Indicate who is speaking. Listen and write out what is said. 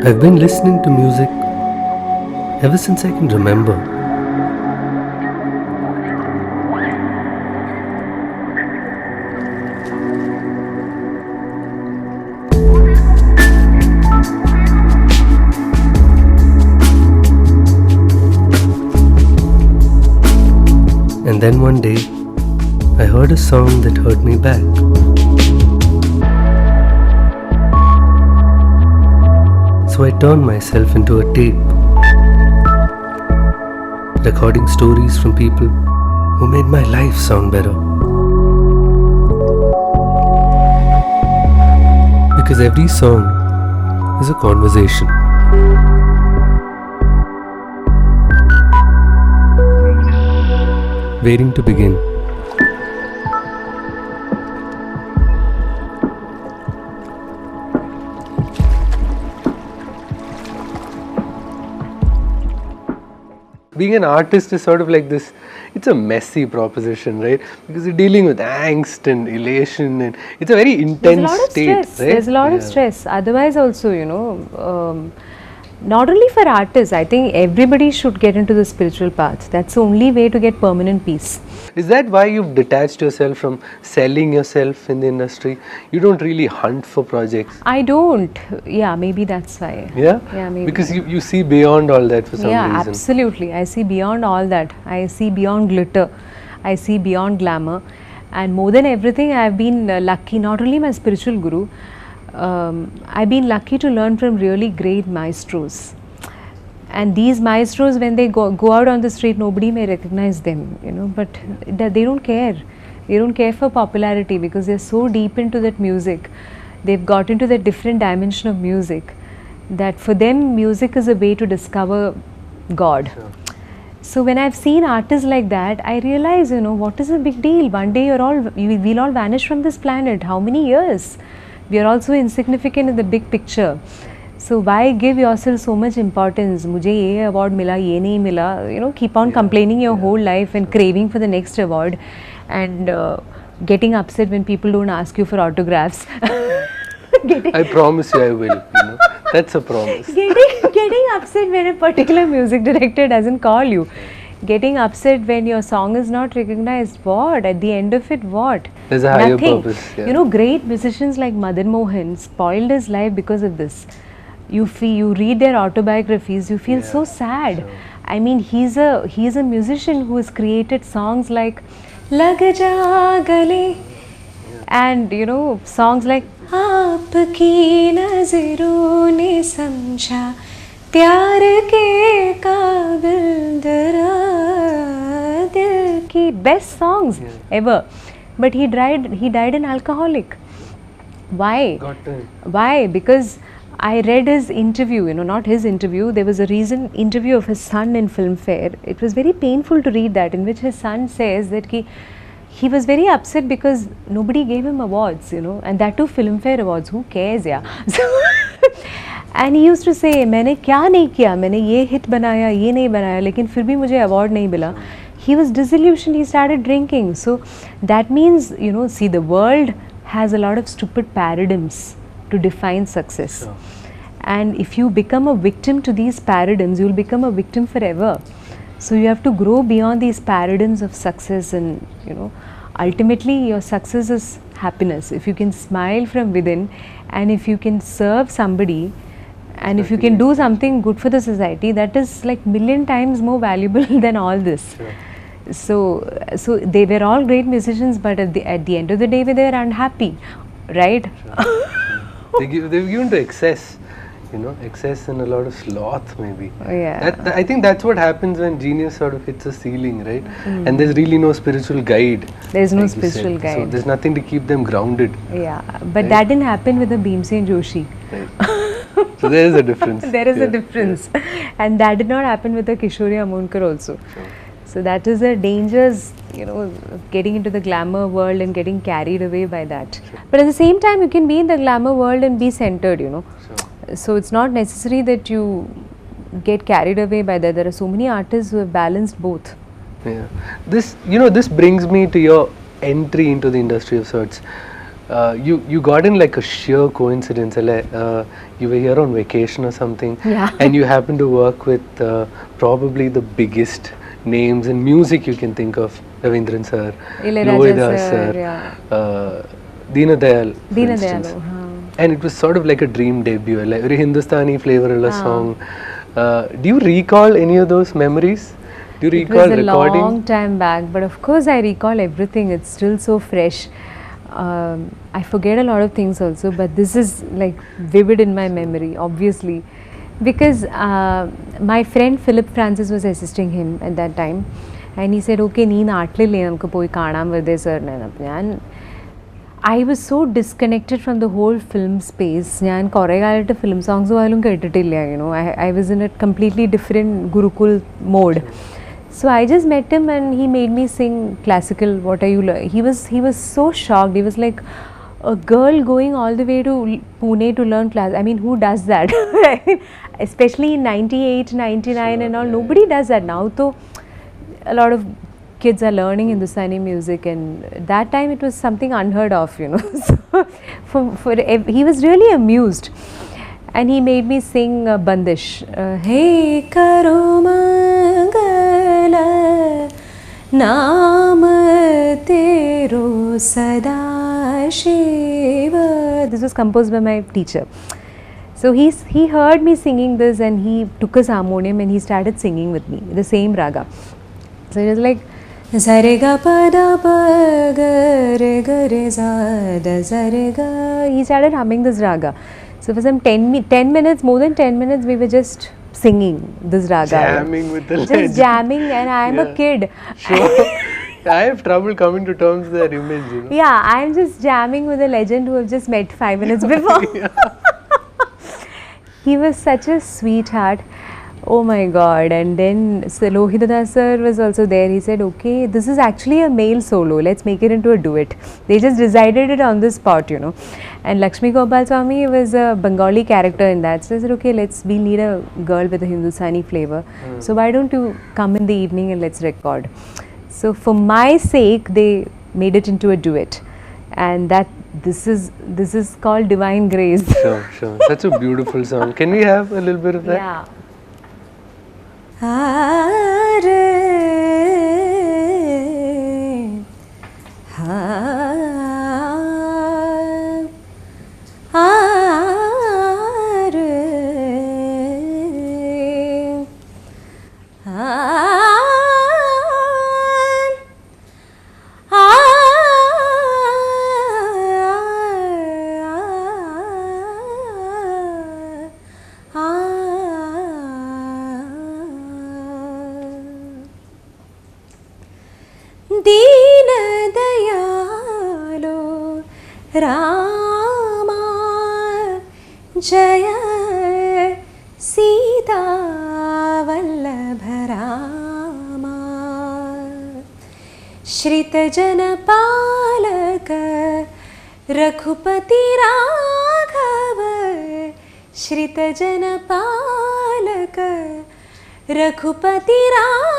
Speaker 1: I've been listening to music ever since I can remember. And then one day, I heard a song that hurt me back. So I turned myself into a tape, recording stories from people who made my life sound better. Because every song is a conversation. Waiting to begin. Being an artist is sort of like this, it's a messy proposition, right? Because you're dealing with angst and elation, and it's a very intense state.
Speaker 2: Stress. Right? There's a lot of stress. Otherwise also, not only for artists, I think everybody should get into the spiritual path. That's the only way to get permanent peace.
Speaker 1: Is that why you've detached yourself from selling yourself in the industry? You don't really hunt for projects?
Speaker 2: I don't. Yeah, maybe that's why.
Speaker 1: Yeah?
Speaker 2: Yeah, maybe.
Speaker 1: Because you see beyond all that for some reason.
Speaker 2: Yeah, absolutely. I see beyond all that. I see beyond glitter. I see beyond glamour. And more than everything, I've been lucky, not only my spiritual guru, I've been lucky to learn from really great maestros. And these maestros, when they go out on the street, nobody may recognize them, but they don't care. They don't care for popularity because they're so deep into that music. They've got into that different dimension of music that for them, music is a way to discover God. Sure. So when I've seen artists like that, I realize, what is the big deal? One day we'll all vanish from this planet. How many years? We are also insignificant in the big picture. So why give yourself so much importance? Mujhe ye award mila, ye nahi mila. Keep on complaining your whole life and craving for the next award, and getting upset when people don't ask you for autographs.
Speaker 1: I promise you I will. That's a promise.
Speaker 2: Getting upset when a particular music director doesn't call you. Getting upset when your song is not recognized. What? At the end of it, what?
Speaker 1: There's a higher
Speaker 2: Nothing.
Speaker 1: Purpose. Yeah.
Speaker 2: Great musicians like Madan Mohan spoiled his life because of this. You read their autobiographies, you feel so sad.
Speaker 1: Sure.
Speaker 2: I mean, he's a musician who has created songs like Lag Ja Gale, and songs like Aapki Nazaron ne samjha प्यार के काबिल दरा दिल की best songs ever, but he died an alcoholic. Why? Why? Because I read his interview, not his interview, there was a recent interview of his son in Filmfare. It was very painful to read that, in which his son says that he was very upset because nobody gave him awards, and that too Filmfare awards. Who cares, yeah? And he used to say, मैंने क्या नहीं किया, मैंने ये hit बनाया, ये नहीं बनाया, लेकिन फिर भी मुझे award नहीं मिला. He was disillusioned, he started drinking. So that means, see, the world has a lot of stupid paradigms to define success. Sure. And if you become a victim to these paradigms, you will become a victim forever. So you have to grow beyond these paradigms of success, and ultimately your success is happiness. If you can smile from within, and if you can serve somebody, and if you can do something good for the society, that is like million times more valuable than all this. Sure. So they were all great musicians, but at the end of the day, they were unhappy, right?
Speaker 1: Sure. They've given to excess, excess and a lot of sloth maybe.
Speaker 2: Yeah.
Speaker 1: I think that's what happens when genius sort of hits a ceiling, right? And there's really no spiritual guide.
Speaker 2: There's no spiritual guide.
Speaker 1: So there's nothing to keep them grounded.
Speaker 2: Yeah, but that didn't happen with the Bhimsen Joshi.
Speaker 1: Right. So there is a difference.
Speaker 2: There is a difference. And that did not happen with the Kishori Amonkar also.
Speaker 1: Sure.
Speaker 2: So that is the dangers, getting into the glamour world and getting carried away by that.
Speaker 1: Sure.
Speaker 2: But at the same time, you can be in the glamour world and be centered,
Speaker 1: Sure.
Speaker 2: So it's not necessary that you get carried away by that. There are so many artists who have balanced both.
Speaker 1: Yeah. This brings me to your entry into the industry of sorts. you got in like a sheer coincidence. You were here on vacation or something,
Speaker 2: Yeah.
Speaker 1: and you happened to work with probably the biggest names in music you can think of. Ravindran sir,
Speaker 2: Ilayaraja
Speaker 1: Lohidas
Speaker 2: sir,
Speaker 1: sir,
Speaker 2: yeah.
Speaker 1: Deenadayal, for
Speaker 2: Dina
Speaker 1: instance.
Speaker 2: Dayalu, huh.
Speaker 1: And it was sort of like a dream debut, like a Hindustani flavor of a song. Do you recall any of those memories? Do you
Speaker 2: It
Speaker 1: recall
Speaker 2: was a
Speaker 1: recording?
Speaker 2: long time back, but of course I recall everything. It's still so fresh. I forget a lot of things also, but this is like vivid in my memory, obviously, because my friend Philip Francis was assisting him at that time, and he said, "Okay, nee naatile namukku poi kaanam verde sir." And I was so disconnected from the whole film space. ഞാൻ കുറേ കാലമായിട്ട് film songs പോലും കേട്ടിട്ടില്ല. I was in a completely different Gurukul mode. So I just met him and he made me sing classical. What are you? He was so shocked. He was like, a girl going all the way to Pune to learn class. I mean, who does that? Especially in 98, 99 and all. Nobody does that now. So a lot of kids are learning Hindustani music, and that time it was something unheard of. So he was really amused, and he made me sing Bandish. Hey karo mangala naam tero sada shiva. This was composed by my teacher. So he heard me singing this, and he took his harmonium and he started singing with me the same raga. So it was like Zarega pada pa ga re ga re za da zarega. He started humming this raga. So for some 10 minutes, more than 10 minutes, we were just singing this raga.
Speaker 1: Jamming with the
Speaker 2: Just
Speaker 1: legend.
Speaker 2: jamming, and I'm a kid.
Speaker 1: Sure. I have trouble coming to terms with their image,
Speaker 2: Yeah, I'm just jamming with a legend who I've just met 5 minutes before. He was such a sweetheart. Oh my God. And then Lohidas sir was also there. He said, okay, this is actually a male solo. Let's make it into a duet. They just decided it on the spot, And Lakshmi Gopal Swami was a Bengali character in that. So I said, okay, we need a girl with a Hindustani flavor. So why don't you come in the evening and let's record. So for my sake, they made it into a duet. And this is called Divine Grace.
Speaker 1: Sure. Such a beautiful song. Can we have a little bit of that?
Speaker 2: Yeah. Rama Jaya Sita Vallabha Rama Shrita Jana Palaka Raghupati Raghava Shrita Jana Palaka Raghupati Raghava